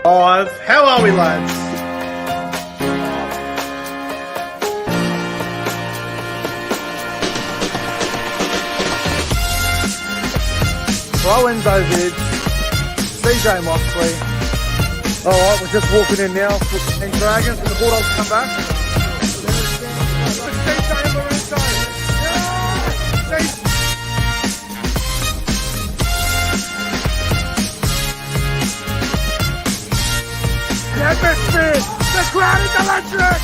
Live. How are we, lads? ProEnzo, Vidz, CJ MOXLEY. Alright, we're just walking in now in Dragons and the Bulldogs come back. The atmosphere! The crowd is electric!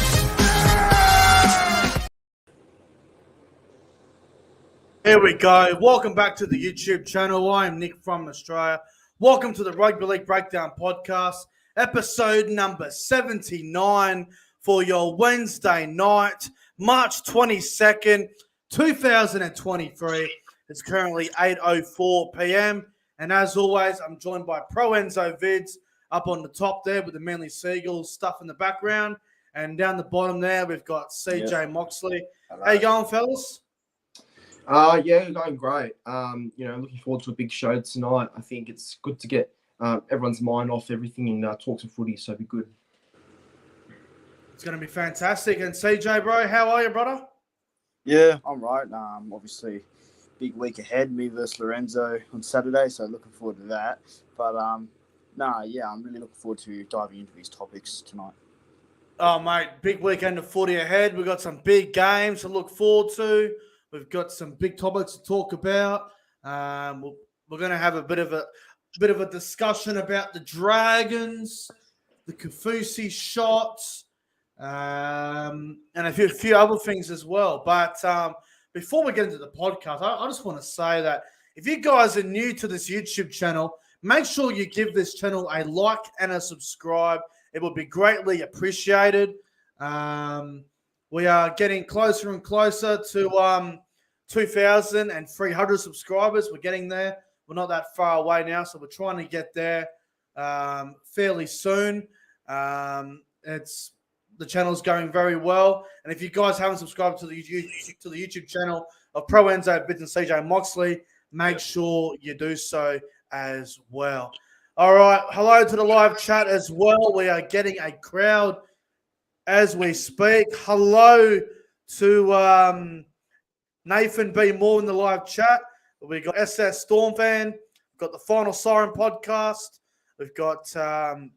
Here we go. Welcome back to the YouTube channel. I'm Nick from Australia. Welcome to the Rugby League Breakdown Podcast, episode number 79 for your Wednesday night, March 22nd, 2023. It's currently 8:04 p.m. And as always, I'm joined by ProEnzo Vidz up on the top there with the Manly Seagulls stuff in the background. And down the bottom there, we've got CJ MOXLEY. Hello. How you going, fellas? Yeah, going great. Looking forward to a big show tonight. I think it's good to get everyone's mind off everything and talk some footy, so it'll be good. It's going to be fantastic. And CJ, bro, how are you, brother? Yeah, I'm right. Obviously, big week ahead, me versus Lorenzo on Saturday, so looking forward to that. But, I'm really looking forward to diving into these topics tonight. Oh, mate, big weekend of footy ahead. We've got some big games to look forward to. We've got some big topics to talk about. We're going to have a bit of a discussion about the Dragons, the Kafusi shots, and a few other things as well. But before we get into the podcast, I just want to say that if you guys are new to this YouTube channel, make sure you give this channel a like and a subscribe. It would be greatly appreciated. We are getting closer and closer to 2,300 subscribers. We're getting there. We're not that far away now, so we're trying to get there fairly soon. The channel's going very well, and if you guys haven't subscribed to the YouTube channel of ProEnzo, Vidz, and CJ MOXLEY, make sure you do so as well. All right, hello to the live chat as well. We are getting a crowd as we speak. Hello to Nathan B. Moore in the live chat. We've got SS Storm Fan. We've got the Final Siren podcast. We've got, Josh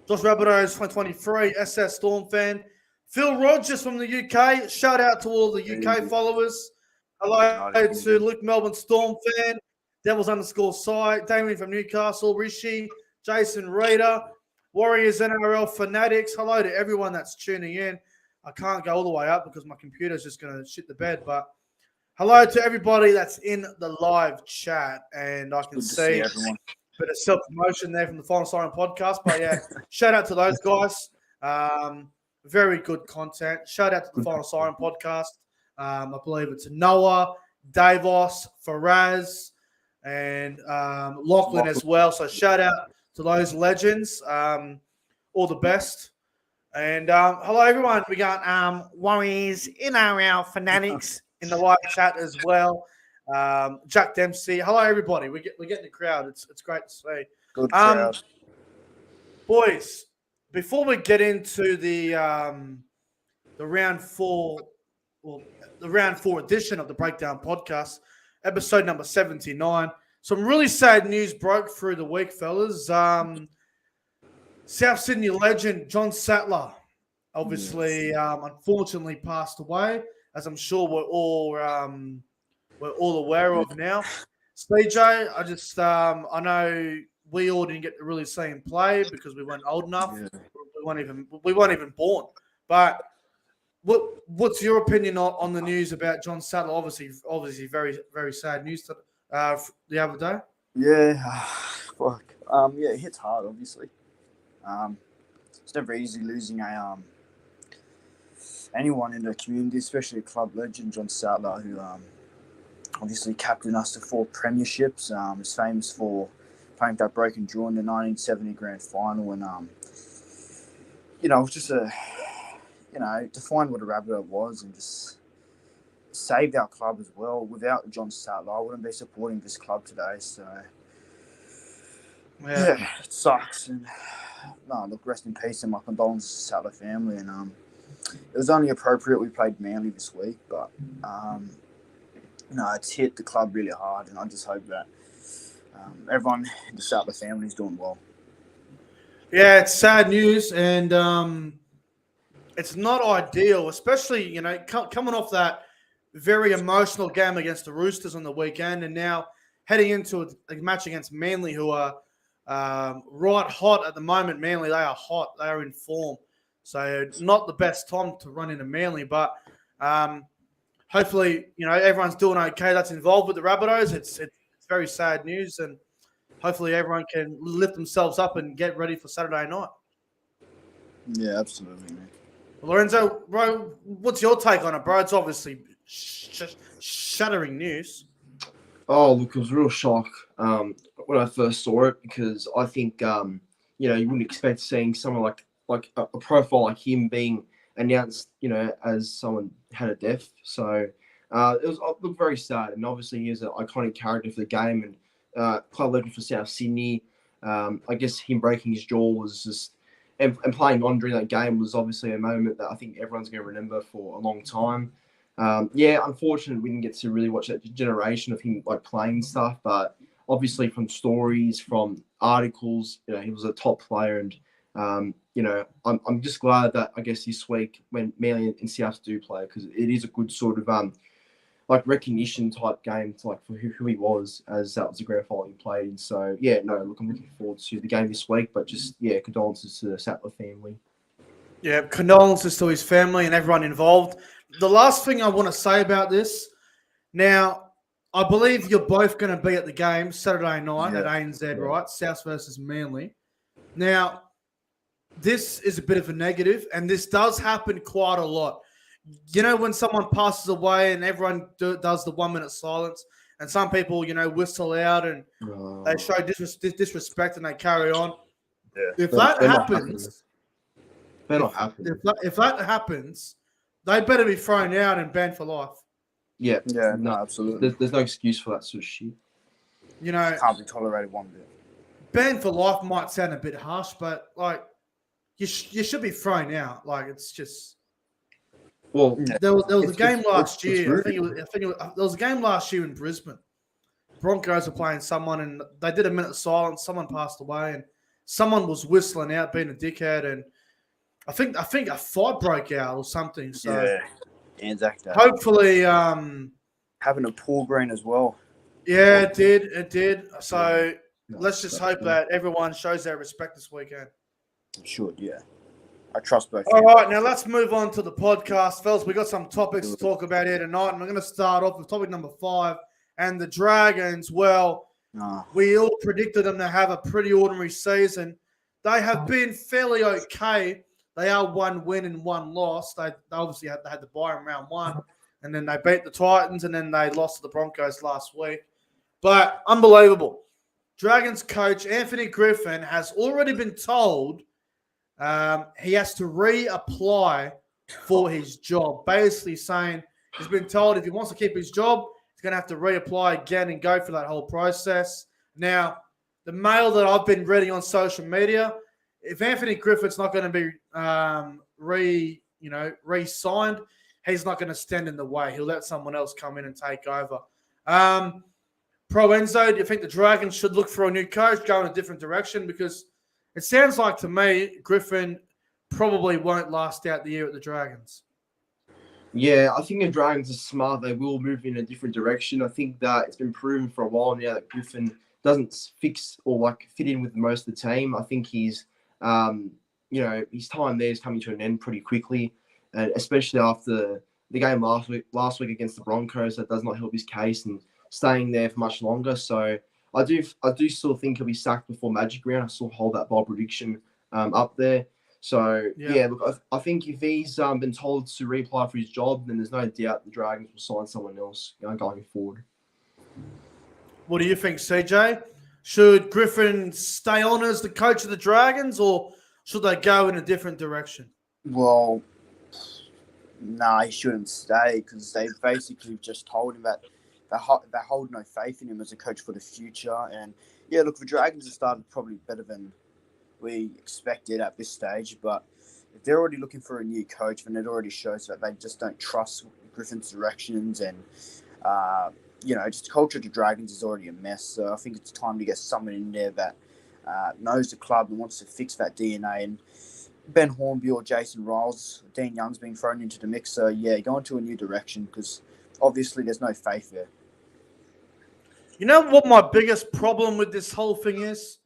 Rabbitohs 2023, SS Storm Fan. Phil Rogers from the UK. Shout out to all the UK followers. Hello to Luke Melbourne Storm Fan. Devils_side. Damien from Newcastle. Rishi. Jason Reader. Warriors NRL Fanatics. Hello to everyone that's tuning in. I can't go all the way up because my computer's just going to shit the bed. But hello to everybody that's in the live chat. And I can see a bit of self-promotion there from the Final Siren podcast. But yeah, shout out to those guys. Very good content. Shout out to the Final Siren podcast. I believe it's Noah, Davos, Faraz, and Lachlan as well. So shout out to those legends. All the best. And hello, everyone. We got Warriors NRL Fanatics in the live chat as well. Jack Dempsey. Hello, everybody. We're getting the crowd. It's great to see. Good crowd. Boys, before we get into the round four edition of the Breakdown Podcast, episode number 79, some really sad news broke through the week, fellas. South Sydney legend John Sattler, obviously, unfortunately passed away, as I'm sure we're all aware of now. CJ, I know we all didn't get to really see him play because we weren't old enough. Yeah. We weren't even born. But what's your opinion on the news about John Sattler? Obviously, very very sad news the other day. Yeah, fuck. It hits hard, obviously. It's never easy losing anyone in the community, especially a club legend, John Sattler, who obviously captained us to 4 premierships. Is famous for playing that broken draw in the 1970 grand final, and just defined what a Rabbitoh was, and just saved our club as well. Without John Sattler, I wouldn't be supporting this club today. So Yeah, it sucks. And no, look, rest in peace and my condolences to Sattler family. And it was only appropriate we played Manly this week, but no, it's hit the club really hard, and I just hope that everyone in the Sattler family is doing well. Yeah, it's sad news, and it's not ideal, especially coming off that very emotional game against the Roosters on the weekend, and now heading into a match against Manly, who are right hot at the moment. Manly, they are hot, they are in form, so not the best time to run into Manly, but hopefully everyone's doing okay that's involved with the Rabbitohs. It's very sad news, and hopefully everyone can lift themselves up and get ready for Saturday night. Yeah, absolutely, man. Lorenzo, bro, what's your take on it, bro? It's obviously shattering news. Oh, look, it was a real shock when I first saw it, because I think you wouldn't expect seeing someone like a profile like him being announced, as someone had a death. So it looked very sad, and obviously he is an iconic character for the game and club legend for South Sydney. I guess him breaking his jaw was just and playing on during that game was obviously a moment that I think everyone's going to remember for a long time. Unfortunately, we didn't get to really watch that generation of him playing stuff, but obviously from stories, from articles, he was a top player, and I'm just glad that I guess this week when Manly and South do play, because it is a good sort of recognition type game to for who he was, as that was the grand final he played in. So I'm looking forward to the game this week, but just condolences to the Sattler family. Yeah, condolences to his family and everyone involved. The last thing I want to say about this, now, I believe you're both going to be at the game Saturday night at ANZ, right? South versus Manly. Now, this is a bit of a negative, and this does happen quite a lot. When someone passes away and everyone does the 1 minute silence, and some people, whistle out and they show disrespect and they carry on. Yeah. If that happens, if that happens, they better be thrown out and banned for life. Yeah, no, absolutely. There's no excuse for that sort of shit. Can't be tolerated one bit. Banned for life might sound a bit harsh, but you should be thrown out. It's just. Well, there was a game last year. I think there was a game last year in Brisbane. Broncos were playing someone, and they did a minute of silence. Someone passed away, and someone was whistling out, being a dickhead, and I think a fight broke out or something. So Anzac Day. Hopefully, having a pool green as well. Yeah, it did. So let's just hope that everyone shows their respect this weekend. Should, yeah. I trust both. All right, now let's move on to the podcast, fellas. We got some topics to talk about here tonight, and I'm going to start off with topic number 5, and the Dragons. Well, we all predicted them to have a pretty ordinary season. They have been fairly okay. They are 1 win and 1 loss. They obviously had the bye in round 1, and then they beat the Titans, and then they lost to the Broncos last week. But unbelievable. Dragons coach Anthony Griffin has already been told he has to reapply for his job. Basically saying he's been told if he wants to keep his job, he's going to have to reapply again and go through that whole process. Now, the mail that I've been reading on social media, if Anthony Griffin's not going to be re-signed, he's not going to stand in the way. He'll let someone else come in and take over. ProEnzo, do you think the Dragons should look for a new coach, go in a different direction? Because it sounds like to me Griffin probably won't last out the year at the Dragons. Yeah, I think the Dragons are smart. They will move in a different direction. I think that it's been proven for a while now that Griffin doesn't fix or fit in with most of the team. I think he's, his time there is coming to an end pretty quickly, and especially after the game last week against the Broncos, that does not help his case and staying there for much longer. So I do still think he'll be sacked before Magic Round. I still hold that bold prediction up there. So look, I think if he's been told to reapply for his job, then there's no doubt the Dragons will sign someone else going forward. What do you think, CJ? Should Griffin stay on as the coach of the Dragons, or should they go in a different direction? Well, he shouldn't stay, because they basically just told him that they hold no faith in him as a coach for the future. And Yeah, look, the Dragons have started probably better than we expected at this stage, but if they're already looking for a new coach, then it already shows that they just don't trust Griffin's directions, and just the culture of the Dragons is already a mess. So I think it's time to get someone in there that knows the club and wants to fix that DNA. And Ben Hornby or Jason Riles, Dean Young's been thrown into the mix. So yeah, go into a new direction because obviously there's no faith there. You know what my biggest problem with this whole thing is?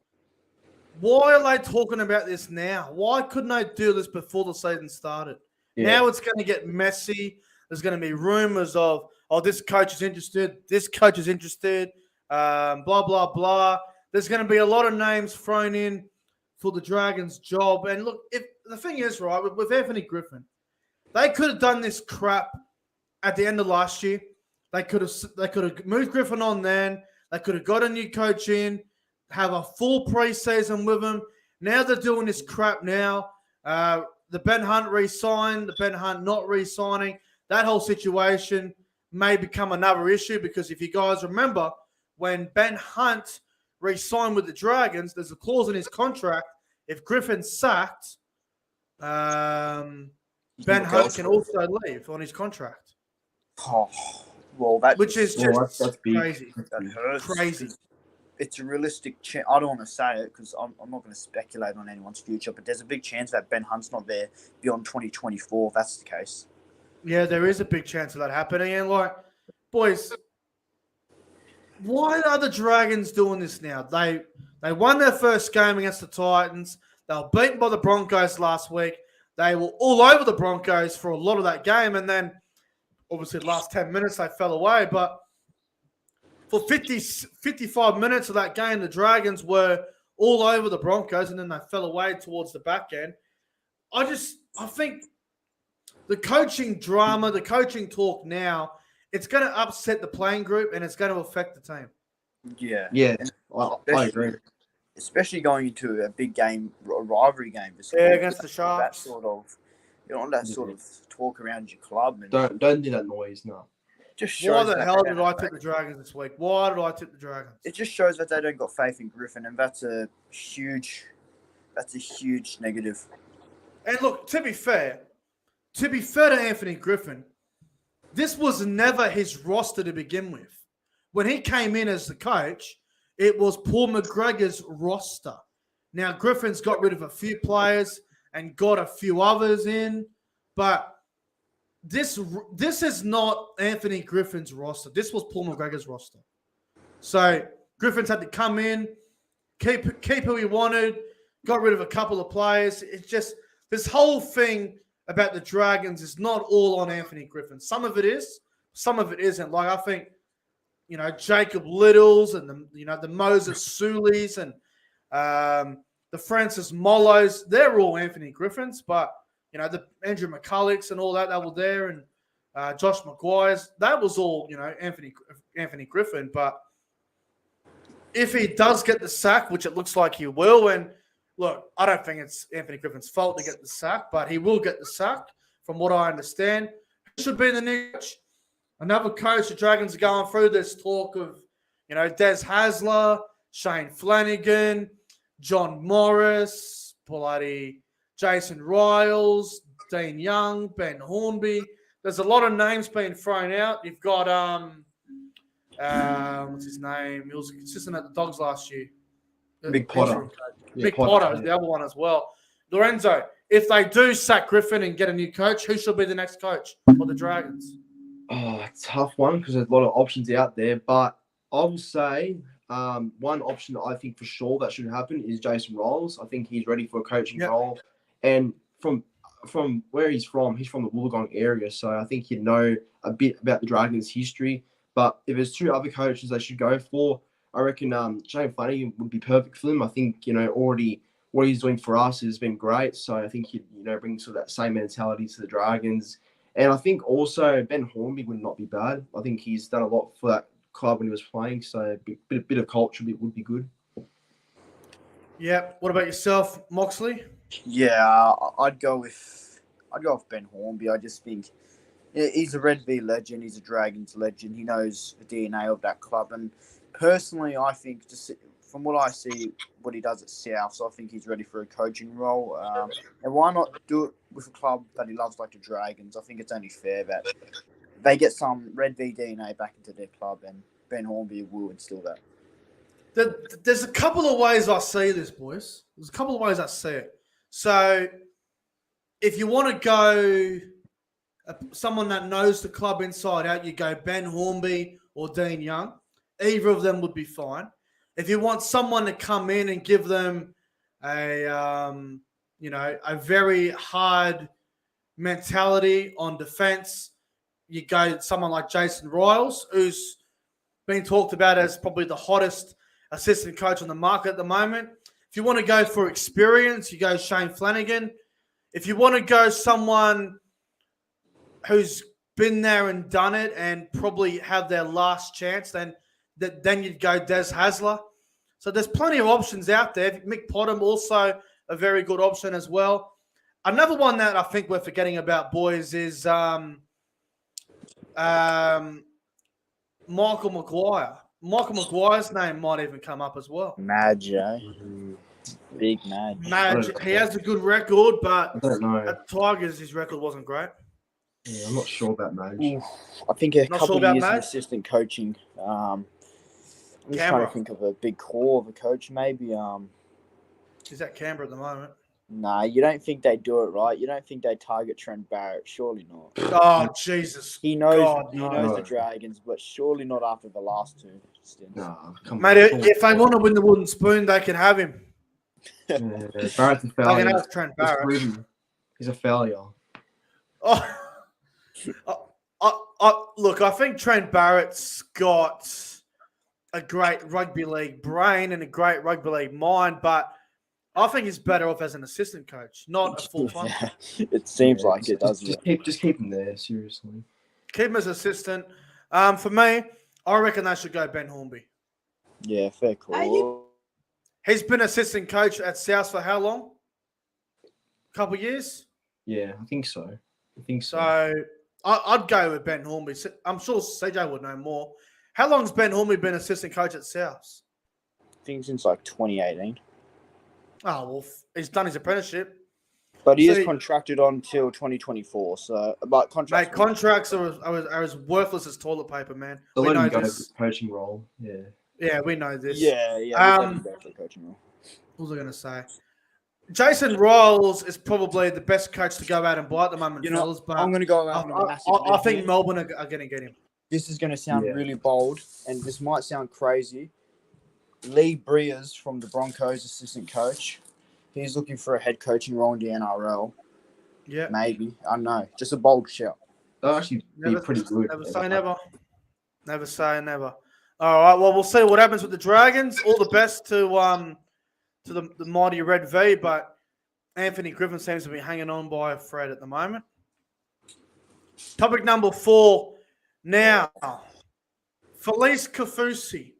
Why are they talking about this now? Why couldn't they do this before the season started? Yeah. Now it's going to get messy. There's going to be rumors of, this coach is interested, this coach is interested, blah, blah, blah. There's going to be a lot of names thrown in for the Dragons' job. And look, if the thing is, right, with Anthony Griffin, they could have done this crap at the end of last year. They could have moved Griffin on then. They could have got a new coach in, have a full preseason with him. Now they're doing this crap now. The Ben Hunt re-signed, the Ben Hunt not re-signing. That whole situation may become another issue because if you guys remember, when Ben Hunt re-signed with the Dragons, there's a clause in his contract. If Griffin's sacked, Ben Hunt can also leave on his contract. Oh, well, which is just that's crazy. That hurts. Crazy. It's a realistic chance. I don't want to say it because I'm not going to speculate on anyone's future, but there's a big chance that Ben Hunt's not there beyond 2024 if that's the case. Yeah, there is a big chance of that happening. And, boys, why are the Dragons doing this now? They won their first game against the Titans. They were beaten by the Broncos last week. They were all over the Broncos for a lot of that game. And then, obviously, the last 10 minutes, they fell away. But for 55 minutes of that game, the Dragons were all over the Broncos, and then they fell away towards the back end. I think the coaching drama, the coaching talk now, it's going to upset the playing group, and it's going to affect the team. Yeah. Yeah, I agree. Especially going into a big game, a rivalry game. Against the Sharks. That sort of, that sort of talk around your club. And Don't do that noise, no. Just why shows the hell did I tip the Dragons this week? Why did I tip the Dragons? It just shows that they don't got faith in Griffin, and that's a huge negative. And look, to be fair to Anthony Griffin, this was never his roster to begin with. When he came in as the coach, it was Paul McGregor's roster. Now, Griffin's got rid of a few players and got a few others in, but this is not Anthony Griffin's roster. This was Paul McGregor's roster. So Griffin's had to come in, keep who he wanted, got rid of a couple of players. It's just this whole thing about the Dragons is not all on Anthony Griffin. Some of it is, some of it isn't. Like I think, Jacob Littles and the Moses Suleys and the Francis Mollos, they're all Anthony Griffins, but the Andrew McCullochs and all that were there, and Josh Maguire's, that was all, Anthony Griffin. But if he does get the sack, which it looks like he will, and look, I don't think it's Anthony Griffin's fault to get the sack, but he will get the sack from what I understand. Who should be the new coach? Another coach, the Dragons are going through this talk of, Des Hasler, Shane Flanagan, John Morris, bloody Jason Riles, Dean Young, Ben Hornby. There's a lot of names being thrown out. You've got what's his name? He was consistent at the Dogs last year. Big Potter. Big Potter is the other one as well. Lorenzo, if they do sack Griffin and get a new coach, who should be the next coach for the Dragons? Oh, tough one because there's a lot of options out there. But I will say one option that I think for sure that should happen is Jason Riles. I think he's ready for a coaching role. And from where he's from the Wollongong area. So I think he'd know a bit about the Dragons' history. But if there's two other coaches they should go for, I reckon Shane Flanagan would be perfect for them. I think, already what he's doing for us has been great. So I think he'd, bring sort of that same mentality to the Dragons. And I think also Ben Hornby would not be bad. I think he's done a lot for that club when he was playing. So a bit of culture would be good. Yeah. What about yourself, Moxley? Yeah, I'd go with Ben Hornby. I just think he's a Rugby legend. He's a Dragons legend. He knows the DNA of that club. And personally, I think just from what I see, what he does at South, so I think he's ready for a coaching role. And why not do it with a club that he loves, like the Dragons? I think it's only fair that they get some Red V DNA back into their club, and Ben Hornby will instill that. There's a couple of ways I see this, boys. There's a couple of ways I see it. So, if you want to go someone that knows the club inside out, you go Ben Hornby or Dean Young. Either of them would be fine. If you want someone to come in and give them a very hard mentality on defense, you go someone like Jason Riles, who's been talked about as probably the hottest assistant coach on the market at the moment. If you want to go for experience, you go Shane Flanagan. If you want to go someone who's been there and done it and probably have their last chance, then you'd go Des Hasler. So there's plenty of options out there. Mick Potham also a very good option as well. Another one that I think we're forgetting about, boys, is Michael Maguire. Michael Maguire's name might even come up as well. Madge, eh? Big Madge. Madge, he has a good record, but I don't know. at Tigers, his record wasn't great. Yeah, I'm not sure about Madge. I think a Not couple sure of about years in Madge? assistant coaching. I'm just trying Canberra. to think of a big core of a coach, maybe. He's at Canberra at the moment. Nah, you don't think they do it right? You don't think they target Trent Barrett? Surely not. Oh, Jesus. He knows God, he no. knows the Dragons, but surely not after the last two stints. Nah, come Mate, on. if they want to win the wooden spoon, they can have him. Yeah, Barrett's a They can failure. have Trent He's Barrett. proven he's a failure. Oh, look, I think Trent Barrett's got a great rugby league brain and a great rugby league mind, but I think he's better off as an assistant coach, not a full time. Yeah, it seems like it, doesn't it? Just keep him there, seriously. Keep him as assistant. For me, I reckon they should go Ben Hornby. Yeah, fair call. He's been assistant coach at South for how long? A couple of years? Yeah, I think so. So I'd go with Ben Hornby. I'm sure CJ would know more. How long has Ben Hornby been assistant coach at South? I think since like 2018. Oh, well, he's done his apprenticeship. But he See- is contracted on till 2024. So, but contracts. Mate, contracts are as worthless as toilet paper, man. They'll We let know him go to this. the coaching role. Yeah. Yeah, we know this. Yeah. Go for a coaching role. What was I going to say? Jason Riles is probably the best coach to go out and buy at the moment, You know, fellas. But I'm going to go out on a massive. I limb think here. Melbourne are going to get him. This is going to sound Yeah. really bold, and this might sound crazy. Lee Breers from the Broncos, assistant coach. He's looking for a head coaching role in the NRL. Yeah. Maybe. I don't know. Just a bold shout. They'll actually be pretty good. Never say never. Never say never. All right. Well, we'll see what happens with the Dragons. All the best to the mighty Red V, but Anthony Griffin seems to be hanging on by a thread at the moment. Topic number 4. Now, Felice Kafusi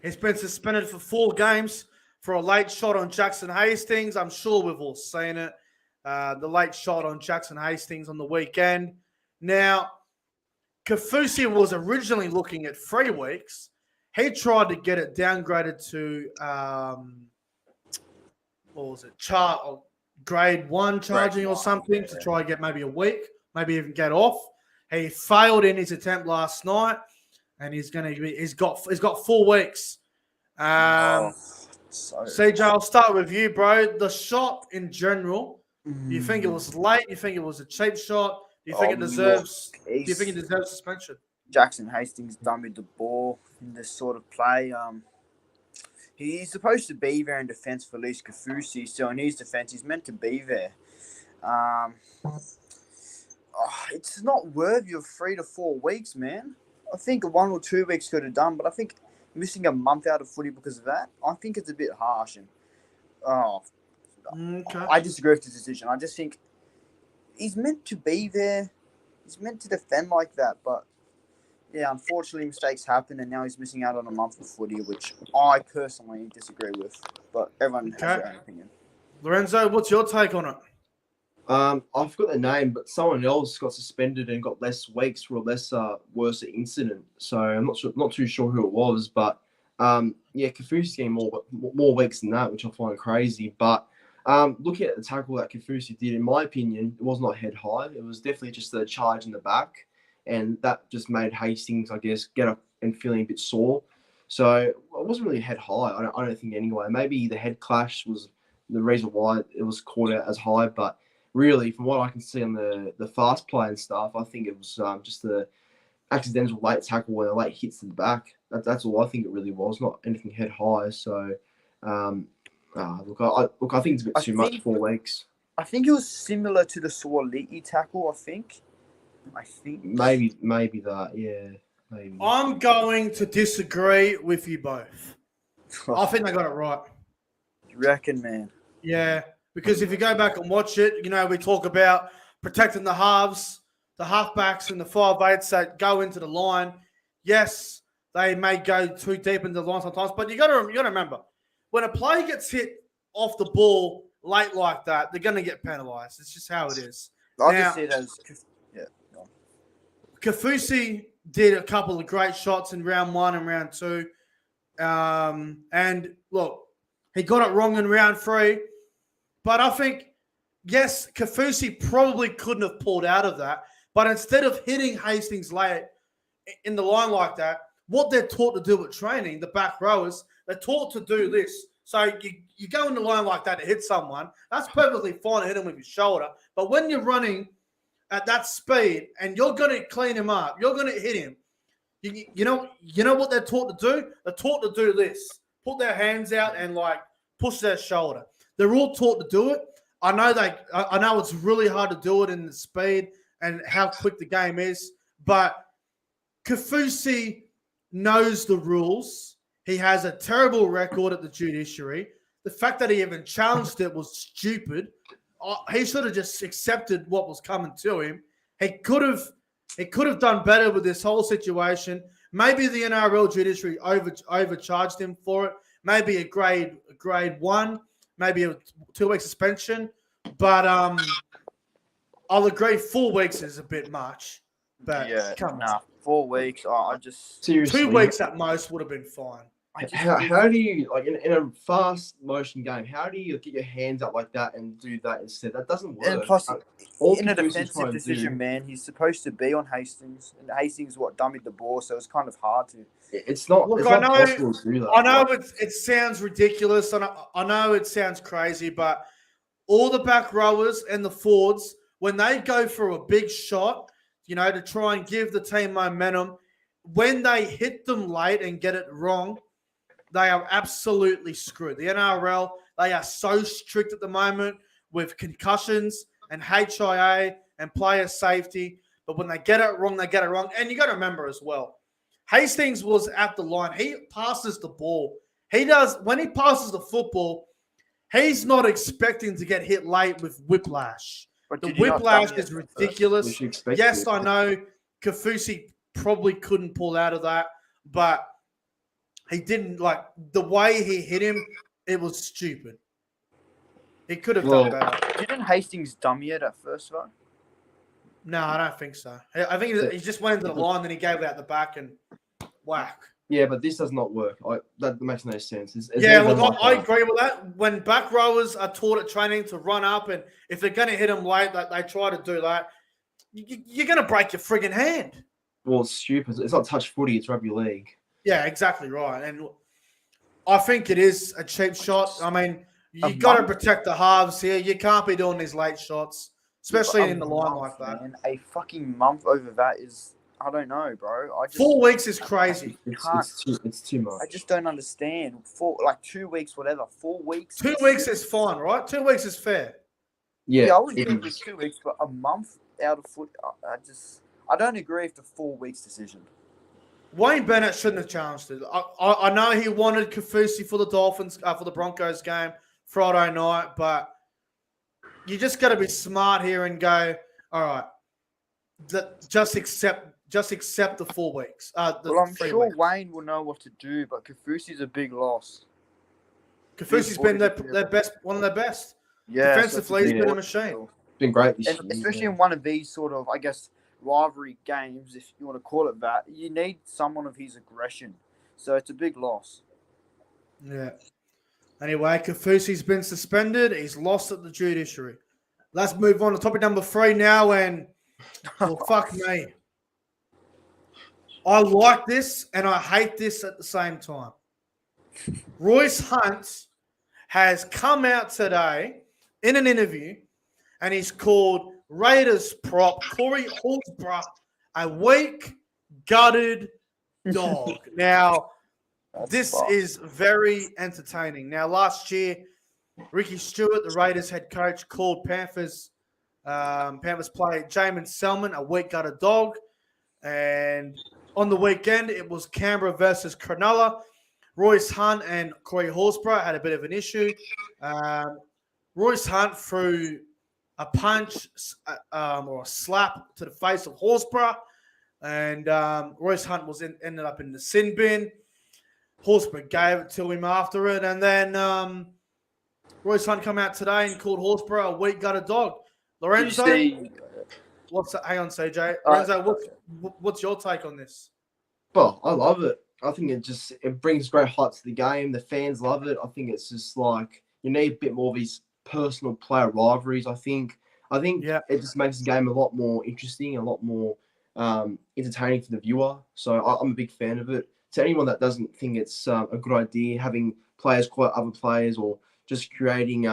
has been suspended for 4 games for a late shot on Jackson Hastings. I'm sure we've all seen it. The late shot on Jackson Hastings on the weekend. Now, Kafusi was originally looking at 3 weeks. He tried to get it downgraded to grade 1 charging or something to try and get maybe a week, maybe even get off. He failed in his attempt last night, and he's got 4 weeks. CJ, I'll start with you, bro. The shot in general, do you think it was late? You think it was a cheap shot? Do you think it deserves? Do you think it deserves suspension? Jackson Hastings dummied the ball in this sort of play. He's supposed to be there in defence for Felice Kafusi, so in his defence, he's meant to be there. It's not worthy of 3 to 4 weeks, man. I think 1 or 2 weeks could have done, but I think missing a month out of footy because of that, I think it's a bit harsh. And Okay. I disagree with the decision. I just think he's meant to be there. He's meant to defend like that, but yeah, unfortunately, mistakes happen, and now he's missing out on a month of footy, which I personally disagree with. But everyone has their own opinion. Lorenzo, what's your take on it? I've got the name, but someone else got suspended and got less weeks for a worse incident. So I'm not too sure who it was, but Kafusi getting more weeks than that, which I find crazy. But looking at the tackle that Kafusi did, in my opinion, it was not head high. It was definitely just a charge in the back, and that just made Hastings, I guess, get up and feeling a bit sore. So it wasn't really head high. I don't think anyway. Maybe the head clash was the reason why it was called out as high, but really, from what I can see on the fast play and stuff, I think it was just the accidental late tackle when the late hits to the back. That's all I think it really was, not anything head high. So, I think it's a bit too much 4 weeks. I think it was similar to the Suoliti tackle. I think maybe that. Yeah, maybe. I'm going to disagree with you both. I think they got it right. You reckon, man? Yeah, because if you go back and watch it, we talk about protecting the halves, the halfbacks, and the 5/8s that go into the line. Yes, they may go too deep into the line sometimes, but you got to remember, when a player gets hit off the ball late like that, they're going to get penalised. It's just how it is. I just see it as Kafusi did a couple of great shots in round 1 and round 2. And look, he got it wrong in round 3. But I think, yes, Kafusi probably couldn't have pulled out of that. But instead of hitting Hastings late in the line like that, what they're taught to do at training, the back rowers, they're taught to do this. So you go in the line like that to hit someone, that's perfectly fine to hit him with your shoulder. But when you're running at that speed and you're going to clean him up, you're going to hit him, you know what they're taught to do? They're taught to do this. Put their hands out and, push their shoulder. They're all taught to do it. I know it's really hard to do it in the speed and how quick the game is, but Kafusi knows the rules. He has a terrible record at the judiciary. The fact that he even challenged it was stupid. He should have just accepted what was coming to him. He could have done better with this whole situation. Maybe the NRL judiciary overcharged him for it. Maybe a grade 1, maybe a 2-week suspension. But I'll agree 4 weeks is a bit much. But come on. 4 weeks. I just Seriously, 2 weeks at most would have been fine. How do you, in a fast motion game, how do you get your hands up like that and do that instead? That doesn't work. And plus, in a defensive decision, man, he's supposed to be on Hastings, and Hastings dummied the ball, so it's kind of hard to. It's not. Look, it's I not know. possible to do that. I know it sounds ridiculous, and I know it sounds crazy, but all the back rowers and the forwards, when they go for a big shot, to try and give the team momentum, when they hit them late and get it wrong, they are absolutely screwed. The NRL, they are so strict at the moment with concussions and HIA and player safety. But when they get it wrong, they get it wrong. And you got to remember as well, Hastings was at the line. He passes the ball. When he passes the football, he's not expecting to get hit late with whiplash. The whiplash is ridiculous. Yes, I know Kafusi probably couldn't pull out of that, but he didn't, the way he hit him, it was stupid. He could have done better. Didn't Hastings dummy it at first, though? No, I don't think so. I think he just went into the line, then he gave it out the back and whack. Yeah, but this does not work. That makes no sense. I agree with that. When back rowers are taught at training to run up, and if they're going to hit them late, they try to do that, you're going to break your friggin' hand. Well, it's stupid. It's not touch footy. It's rugby league. Yeah, exactly right. And I think it is a cheap shot. I mean, you got to protect the halves here. You can't be doing these late shots, especially in the line like that. Man, a fucking month over that is, I don't know, bro. 4 weeks is crazy. It's too much. I just don't understand. 2 weeks, whatever. 4 weeks. 2 weeks is fine, right? 2 weeks is fair. Yeah, I was good with 2 weeks, but a month out of foot, I don't agree with the 4 weeks decision. Wayne Bennett shouldn't have challenged it. I know he wanted Kafusi for the Dolphins, for the Broncos game Friday night, but you just got to be smart here and go, all right, just accept the 4 weeks. I'm sure weeks. Wayne will know what to do, but Kafusi's a big loss. Kafusi's been their best, one of their best. Yeah, defensively, he's been a machine. Been great this year, especially in one of these sort of, I guess, rivalry games, if you want to call it that. You need someone of his aggression, so it's a big loss. Yeah. Anyway, Kafusi's been suspended. He's lost at the judiciary. Let's move on to topic number 3 now. And, well, fuck me. I like this and I hate this at the same time. Royce Hunt has come out today in an interview and he's called Raiders prop Corey Horsburgh a weak, gutted dog. Now, this is very entertaining. Now, last year, Ricky Stewart, the Raiders head coach, called Panthers player Jamin Selman a weak, gutted dog. And on the weekend, it was Canberra versus Cronulla. Royce Hunt and Corey Horsburgh had a bit of an issue. Royce Hunt threw a punch or a slap to the face of Horsburgh, and Royce Hunt ended up in the sin bin. Horsburgh gave it to him after it, and then Royce Hunt come out today and called Horsburgh a weak gutted dog. Lorenzo, hang on, CJ. Lorenzo, what's your take on this? Well, I love it. I think it brings great hype to the game. The fans love it. I think it's just like you need a bit more of these personal player rivalries. I think it just makes the game a lot more interesting, a lot more entertaining for the viewer. So I'm a big fan of it. To anyone that doesn't think it's a good idea, having players call out other players or just creating,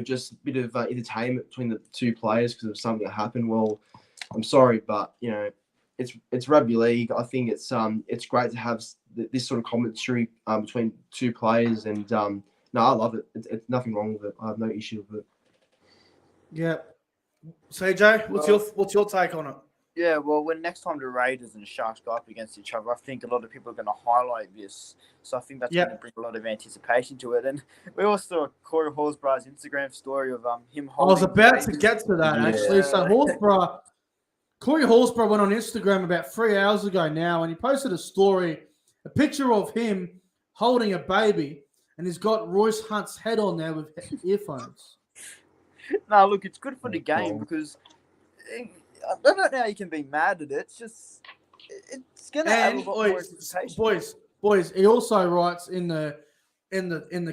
just a bit of entertainment between the two players because of something that happened. Well, I'm sorry, but it's rugby league. I think it's great to have this sort of commentary between two players, and no, I love it. It's nothing wrong with it. I have no issue with it. Yeah, CJ, what's your take on it? Yeah, well, when next time the Raiders and the Sharks go up against each other, I think a lot of people are going to highlight this. So I think that's going to bring a lot of anticipation to it. And we also saw Corey Horsburgh's Instagram story of him holding. I was about to get to that, actually. So Corey Horsburgh went on Instagram about 3 hours ago now, and he posted a picture of him holding a baby, and he's got Royce Hunt's head on there with earphones. No, look, it's good for the game because I don't know how you can be mad at it. It's going to add a lot more anticipation. Boys, he also writes in the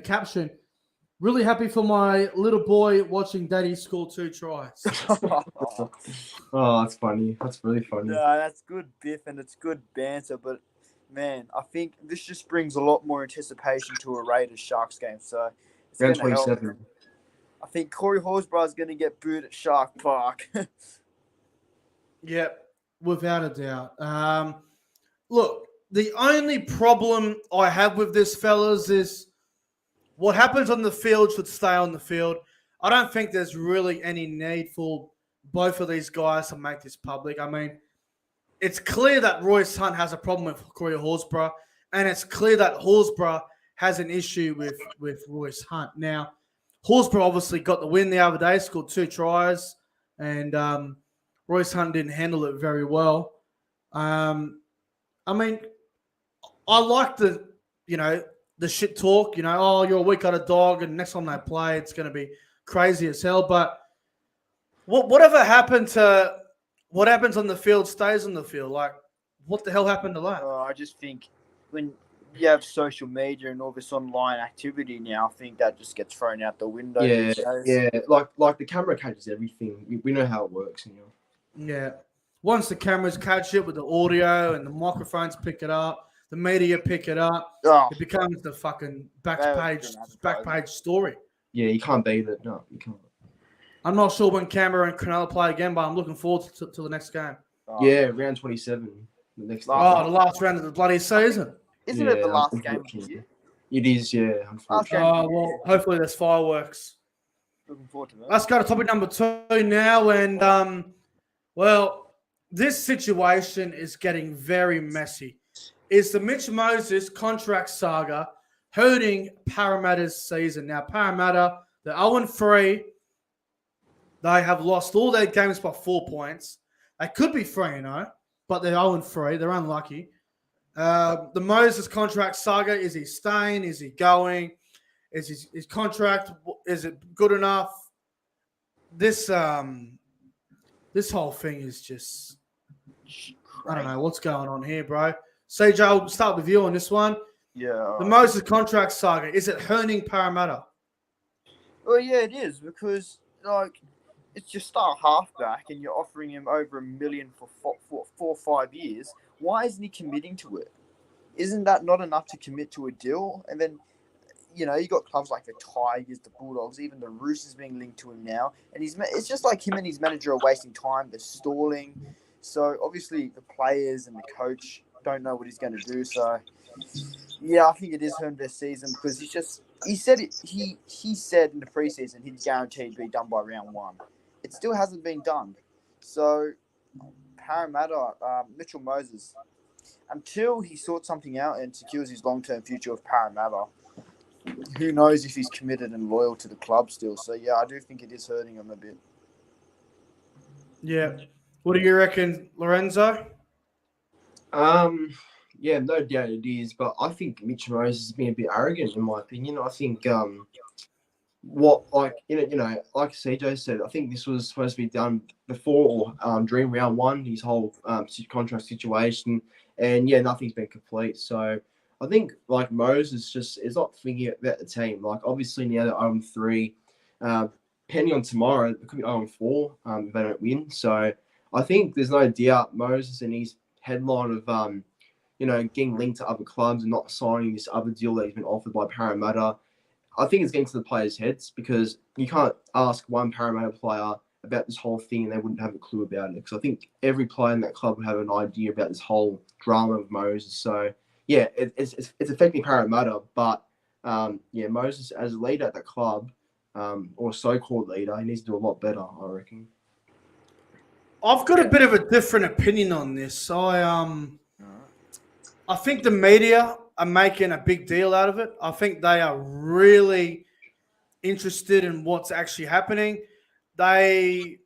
caption, really happy for my little boy watching daddy score 2 tries. Oh, that's funny. That's really funny. No, that's good biff and it's good banter. But, man, I think this just brings a lot more anticipation to a Raiders-Sharks game. So it's Round going to 27. help. I think Corey Horsburgh is going to get booed at Shark Park. Yep, without a doubt. Look, the only problem I have with this, fellas, is what happens on the field should stay on the field. I don't think there's really any need for both of these guys to make this public. I mean, it's clear that Royce Hunt has a problem with Corey Horsburgh, and it's clear that Horsburgh has an issue with Royce Hunt. Now, Horsburgh obviously got the win the other day, scored 2 tries, and Royce Hunt didn't handle it very well. I mean, I like the shit talk, oh, you're a weak gutted dog, and next time they play, it's going to be crazy as hell. But whatever happened to what happens on the field stays on the field. Like, what the hell happened to that? I just think when you have social media and all this online activity now, I think that just gets thrown out the window. Yeah. Like the camera catches everything. We know how it works. Yeah. Once the cameras catch it with the audio and the microphones pick it up, the media pick it up, it becomes the fucking back page story. Yeah, you can't beat it. No, you can't. I'm not sure when Canberra and Cronulla play again, but I'm looking forward to the next game. Yeah, round 27. The last round of the bloody season. Isn't it the last game of the year? It is, yeah. Well, hopefully there's fireworks. Looking forward to that. Let's go to topic number 2 now. And, this situation is getting very messy. Is the Mitch Moses contract saga hurting Parramatta's season? Now, Parramatta, they're 0-3. They have lost all their games by 4 points. They could be 3-0, but they're 0-3. They're unlucky. The Moses contract saga, is he staying? Is he going? Is his contract, is it good enough? This whole thing is just, I don't know what's going on here, bro. CJ, I'll start with you on this one. Yeah. The Moses contract saga, is it hurting Parramatta? Well, yeah, it is because like it's your star halfback, and you're offering him over $1 million for 4 or 5 years. Why isn't he committing to it? Isn't that not enough to commit to a deal? And then, you know, you got clubs like the Tigers, the Bulldogs, even the Roosters being linked to him now, and it's just like him and his manager are wasting time. They're stalling. So obviously the players and the coach don't know what he's going to do. So yeah, I think it is hurting their season because he said in the preseason he'd guaranteed be done by round 1. It still hasn't been done. So Parramatta, Mitchell Moses, until he sorts something out and secures his long-term future with Parramatta, who knows if he's committed and loyal to the club still. So yeah, I do think it is hurting him a bit. Yeah. What do you reckon, Lorenzo? Yeah, no doubt it is, but I think Mitch Moses has been a bit arrogant in my opinion. I think like CJ said, I think this was supposed to be done before during round 1, his whole contract situation, and yeah, nothing's been complete. So I think like Moses just is not thinking about the team. Like obviously now they're 0-3, depending on tomorrow, it could be 0-4 if they don't win. So I think there's no doubt Moses and his headline of getting linked to other clubs and not signing this other deal that he's been offered by Parramatta, I think it's getting to the players' heads because you can't ask one Parramatta player about this whole thing and they wouldn't have a clue about it. Because I think every player in that club would have an idea about this whole drama of Moses. So yeah, it's affecting Parramatta, but Moses as a leader at that club, or so-called leader, he needs to do a lot better, I reckon. I've got a bit of a different opinion on this. I think the media are making a big deal out of it. I think they are really interested in what's actually happening. They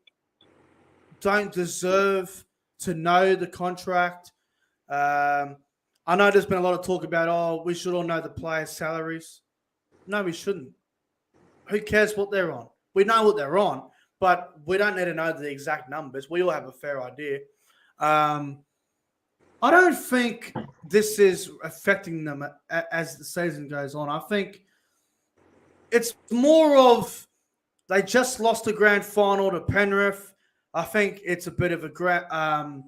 don't deserve to know the contract. I know there's been a lot of talk about, we should all know the players' salaries. No, we shouldn't. Who cares what they're on? We know what they're on, but we don't need to know the exact numbers. We all have a fair idea. I don't think this is affecting them as the season goes on. I think it's more of they just lost the grand final to Penrith. I think it's a bit of a grand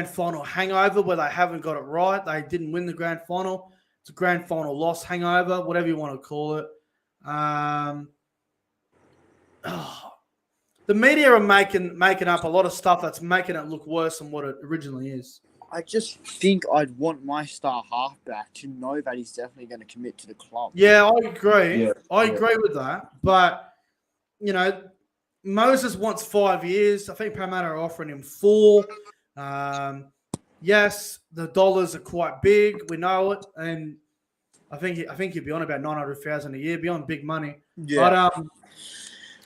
final hangover where they haven't got it right. They didn't win the grand final. It's a grand final loss hangover, whatever you want to call it. The media are making up a lot of stuff that's making it look worse than what it originally is. I just think I'd want my star halfback to know that he's definitely going to commit to the club. Yeah, I agree. Yeah. I agree with that. But, Moses wants 5 years. I think Parramatta are offering him 4. Yes, the dollars are quite big. We know it. And I think he'd be on about $900,000 a year, be on big money. Yeah. But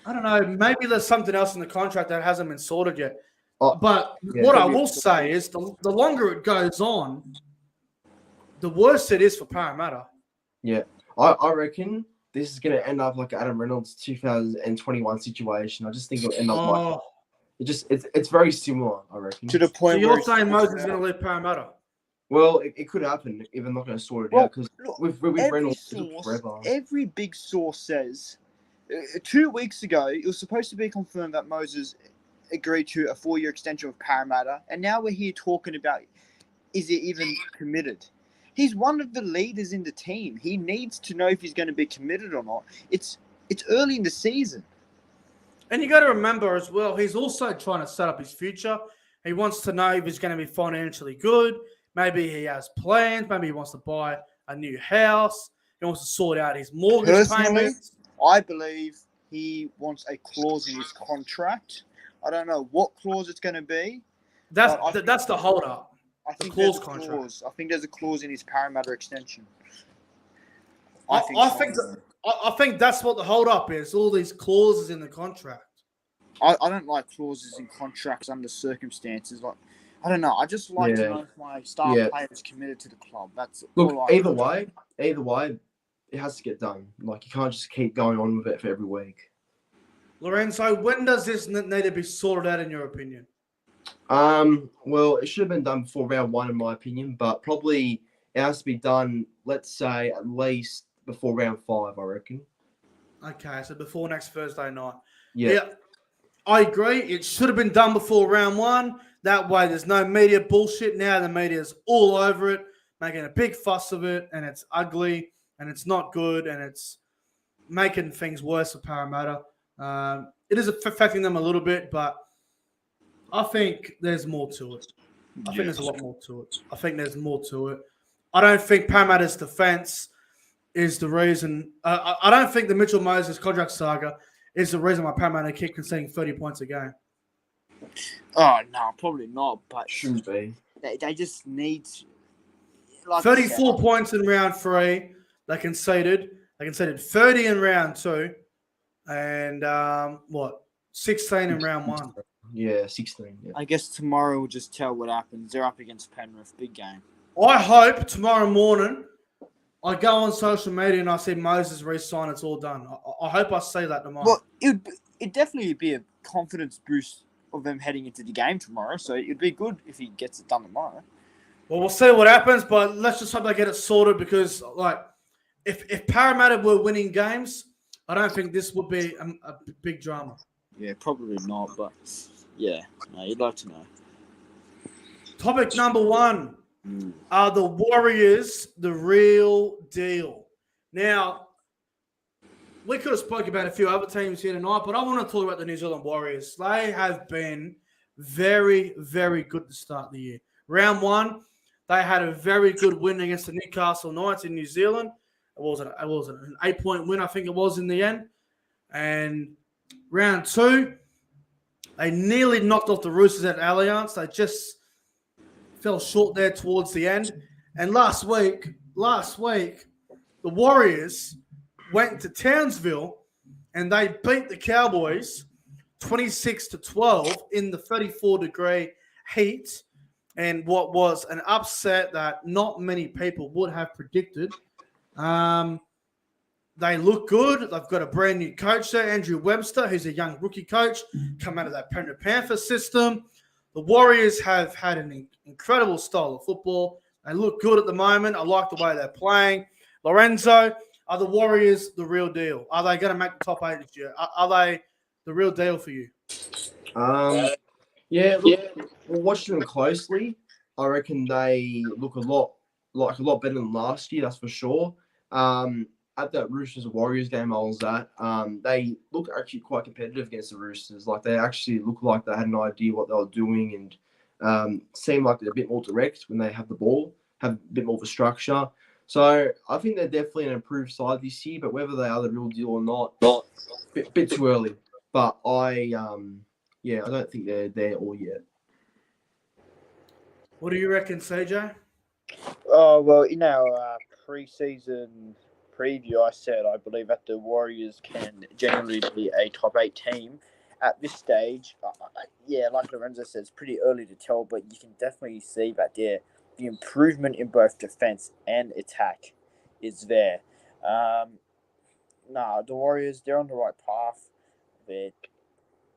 I don't know. Maybe there's something else in the contract that hasn't been sorted yet. But what I will say is the longer it goes on, the worse it is for Parramatta. Yeah. I reckon this is going to end up like Adam Reynolds' 2021 situation. I just think it'll end up it's very similar, I reckon. To the point so where you're saying Moses is going to leave Parramatta? Well, it could happen if they're not going to sort it out. Because with Reynolds, it took forever. Every big source says 2 weeks ago, it was supposed to be confirmed that Moses agreed to a 4-year extension with Parramatta, and now we're here talking about is he even committed? He's one of the leaders in the team. He needs to know if he's going to be committed or not. It's early in the season. And you got to remember as well, he's also trying to set up his future. He wants to know if he's going to be financially good. Maybe he has plans. Maybe he wants to buy a new house. He wants to sort out his mortgage payments. I believe he wants a clause in his contract. I don't know what clause it's going to be. That's the hold-up. I think clause contract. I think there's a clause in his Parramatta extension. I think that's what the hold-up is. All these clauses in the contract. I don't like clauses in contracts under circumstances. Like, I don't know. I just like to know if my star player is committed to the club. Either way, it has to get done. Like, you can't just keep going on with it for every week. Lorenzo, when does this need to be sorted out in your opinion? Well, it should have been done before round 1 in my opinion, but probably it has to be done, let's say, at least before round 5, I reckon. Okay, so before next Thursday night. Yeah. I agree. It should have been done before round 1. That way there's no media bullshit. Now the media's all over it, making a big fuss of it, and it's ugly, and it's not good, and it's making things worse for Parramatta. It is affecting them a little bit, but I think there's more to it. I think there's a lot more to it. I think there's more to it. I don't think Parramatta's defense is the reason. I don't think the Mitchell Moses contract saga is the reason why Parramatta keep conceding 30 points a game. Oh, no, probably not. But Shouldn't be. They just need... Like 34 points in round 3. They conceded 30 in round 2. And 16 in round 1. Yeah, 16. Yeah. I guess tomorrow we'll just tell what happens. They're up against Penrith. Big game. I hope tomorrow morning I go on social media and I see Moses re-sign. It's all done. I hope I see that tomorrow. Well, it'd definitely be a confidence boost of them heading into the game tomorrow. So it'd be good if he gets it done tomorrow. Well, we'll see what happens, but let's just hope they get it sorted because, if Parramatta were winning games, I don't think this would be a big drama. Yeah, probably not, but yeah, no, you'd like to know. Topic number 1. Are the Warriors the real deal? Now, we could have spoke about a few other teams here tonight, but I want to talk about the New Zealand Warriors. They have been very, very good to start the year. Round 1, they had a very good win against the Newcastle Knights in New Zealand. It was an 8-point win, I think it was in the end. And round 2, they nearly knocked off the Roosters at Allianz. They just fell short there towards the end. And last week, the Warriors went to Townsville and they beat the Cowboys 26-12 in the 34-degree heat. And what was an upset that not many people would have predicted. They look good. They've got a brand new coach there, Andrew Webster, who's a young rookie coach, come out of that Penrith Panthers system. The Warriors have had an incredible style of football. They look good at the moment. I like the way they're playing. Lorenzo, are the Warriors the real deal? Are they going to make the top 8 this year? Are they the real deal for you? Yeah, look, watching them closely, I reckon they look a lot better than last year, that's for sure. At that Roosters Warriors game I was at, they look actually quite competitive against the Roosters. Like they actually look like they had an idea what they were doing and seem like they're a bit more direct when they have the ball, have a bit more of a structure. So I think they're definitely an improved side this year, but whether they are the real deal or not, bit too early. But I don't think they're there all yet. What do you reckon, CJ? Oh, well, in our pre-season preview, I said I believe that the Warriors can generally be a top 8 team. At this stage, like Lorenzo said, it's pretty early to tell, but you can definitely see that the improvement in both defense and attack is there. The Warriors, they're on the right path. They're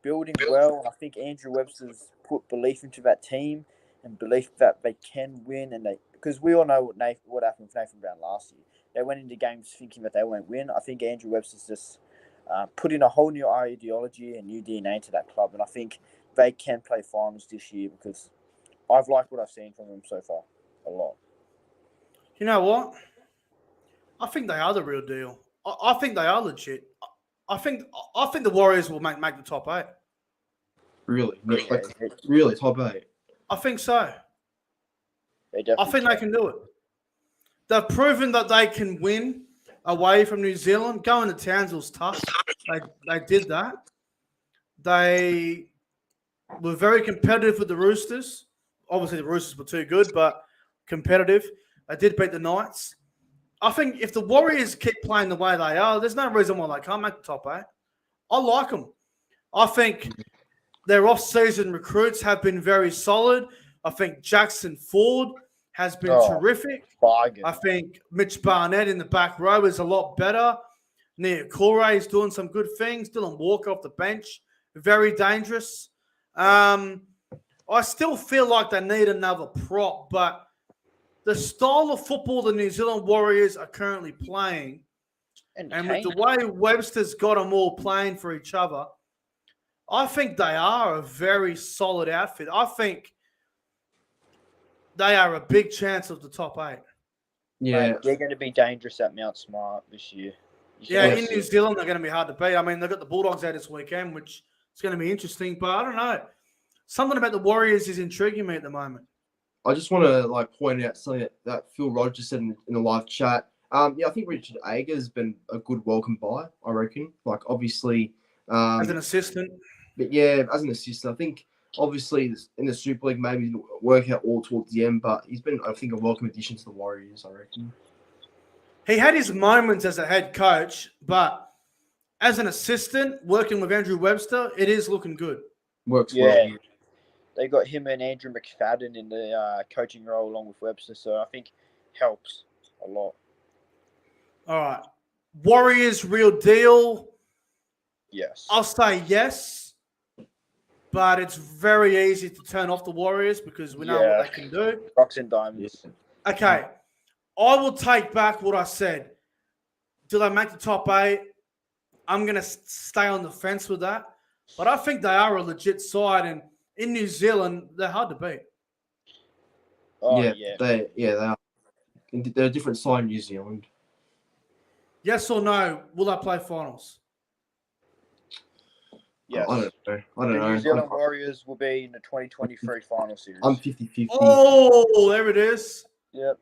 building well. I think Andrew Webster's put belief into that team and belief that they can win, and because we all know what happened with Nathan Brown last year. They went into games thinking that they won't win. I think Andrew Webster's just put in a whole new ideology and new DNA into that club, and I think they can play finals this year because I've liked what I've seen from them so far a lot. You know what? I think they are the real deal. I think they are legit. I think the Warriors will make the top 8. Really? Really, top 8? I think so. I think they can do it. They've proven that they can win away from New Zealand. Going to Townsville's tough. They did that. They were very competitive with the Roosters. Obviously, the Roosters were too good, but competitive. They did beat the Knights. I think if the Warriors keep playing the way they are, there's no reason why they can't make the top 8. I like them. I think their off-season recruits have been very solid. I think Jackson Ford has been terrific. Bargain. I think Mitch Barnett in the back row is a lot better. Nia Corey is doing some good things. Dylan Walker off the bench, very dangerous. I still feel like they need another prop, but the style of football the New Zealand Warriors are currently playing, and with the way Webster's got them all playing for each other, I think they are a very solid outfit. I think they are a big chance of the top 8. Yeah, Mate, they're going to be dangerous at Mount Smart this year. Yeah, in New Zealand, they're going to be hard to beat. I mean, they've got the Bulldogs out this weekend, which is going to be interesting. But I don't know. Something about the Warriors is intriguing me at the moment. I just want to point out something that Phil Rogers said in the live chat. I think Richard Aga has been a good welcome buy. I reckon. Obviously, as an assistant. But yeah, as an assistant, I think obviously in the Super League maybe didn't work out all towards the end, but he's been, I think, a welcome addition to the Warriors. I reckon. He had his moments as a head coach, but as an assistant working with Andrew Webster, it is looking good. Works well. They got him and Andrew McFadden in the coaching role along with Webster, so I think helps a lot. All right. Warriors, real deal. Yes. I'll say yes, but it's very easy to turn off the Warriors because we know what they can do. Rocks and diamonds. Okay. I will take back what I said. Do they make the top 8? I'm going to stay on the fence with that. But I think they are a legit side, and in New Zealand, they're hard to beat. Oh, they are. They're a different side in New Zealand. Yes or no, will they play finals? Yes. I don't know. New Zealand Warriors will be in the 2023 final series. I'm 50-50. Oh, there it is. Yep.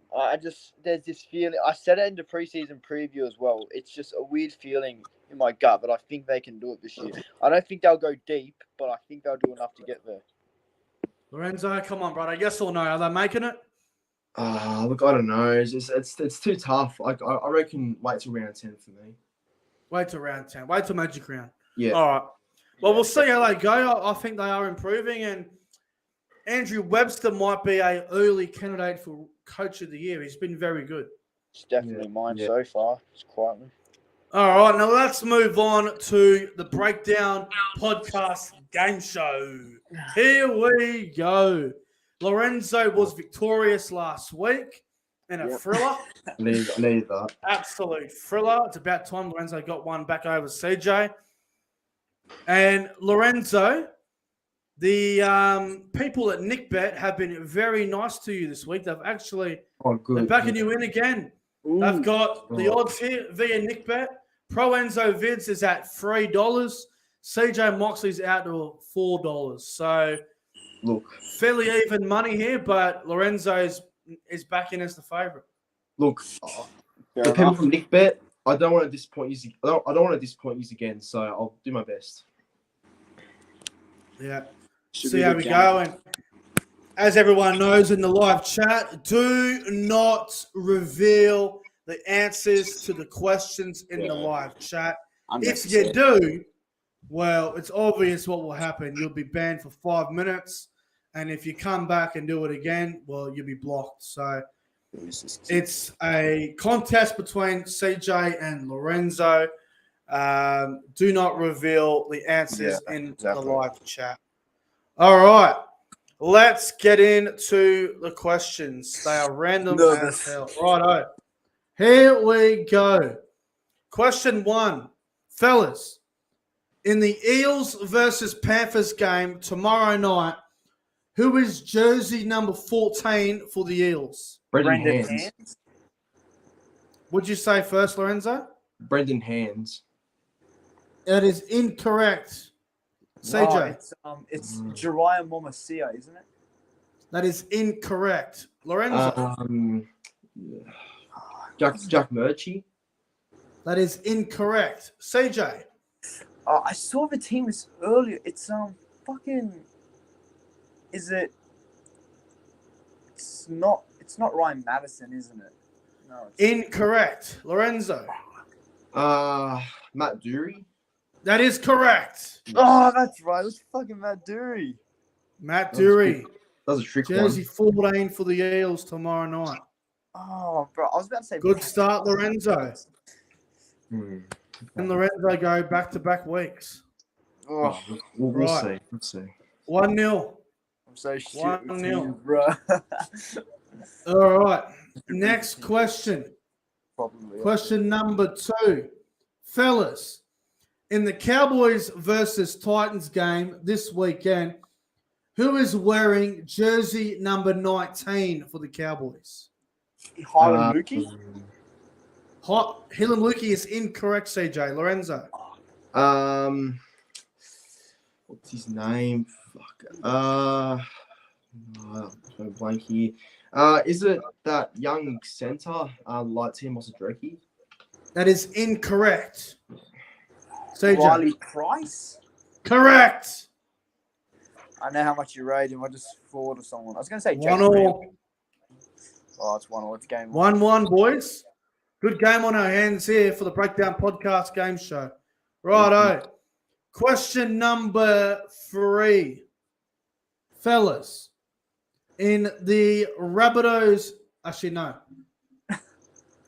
There's this feeling. I said it in the preseason preview as well. It's just a weird feeling in my gut, but I think they can do it this year. I don't think they'll go deep, but I think they'll do enough to get there. Lorenzo, come on, brother. Yes or no? Are they making it? Look, I don't know. It's too tough. I reckon wait till round 10 for me. Wait till round 10. Wait till Magic Round. Yeah. All right. Well, we'll see how they go. I think they are improving, and Andrew Webster might be an early candidate for Coach of the Year. He's been very good. It's definitely mine so far. Just quietly. All right, now let's move on to the Breakdown Podcast Game Show. Here we go. Lorenzo was victorious last week in a thriller. I need that. Absolute thriller. It's about time Lorenzo got one back over CJ. And Lorenzo, the people at NickBet have been very nice to you this week. They've actually they're backing you in again. Ooh. They've got the odds here via NickBet. ProEnzo Vidz is at $3. CJ MOXLEY's out to $4. So look, fairly even money here, but Lorenzo is back in as the favourite. Look, the people from NickBet, I don't want to disappoint you. I don't want to disappoint you again, so I'll do my best. Yeah. See how we go. And as everyone knows in the live chat, do not reveal the answers to the questions in the live chat. If you do, well, it's obvious what will happen. You'll be banned for 5 minutes. And if you come back and do it again, well, you'll be blocked. So it's a contest between CJ and Lorenzo. Do not reveal the answers in the live chat. All right. Let's get into the questions. They are random as hell. Righto. Here we go. Question 1. Fellas, in the Eels versus Panthers game tomorrow night, who is jersey number 14 for the Eels? Brendan Hands. What'd you say first, Lorenzo? Brendan Hands. That is incorrect. CJ. It's Jariah Momasia, isn't it? That is incorrect. Lorenzo. Jack Murchie. That is incorrect. CJ. I saw the team is earlier. It's Is it? It's not Ryan Madison, isn't it? No. Incorrect. Lorenzo. Matt Dury. That is correct. Oh, that's right. It was fucking Matt Dury. Matt Dury. That was a trick jersey 14 for the Eels tomorrow night. Oh, bro. I was about to say. Good start, Lorenzo. And Lorenzo go back-to-back weeks. Oh, we'll see. Let's see. 1-0. I'm so shit. 1-0, bro. All right. Next question. Probably. Question number 2. Fellas, in the Cowboys versus Titans game this weekend, who is wearing jersey number 19 for the Cowboys? Highland Lukey? Hilam Lukey is incorrect, CJ. Lorenzo. What's his name? Fuck. I'm blank here. Is it that young center, like Tim Osadrecki? That is incorrect. CJ. Riley Price? Correct. I know how much you rate him. I just thought of someone. I was going to say 1 all. Oh, it's 1 all. It's game 1-1, boys. Good game on our hands here for the Breakdown Podcast Game Show. Righto. Question number 3. Fellas, in the Rabbitohs, actually no.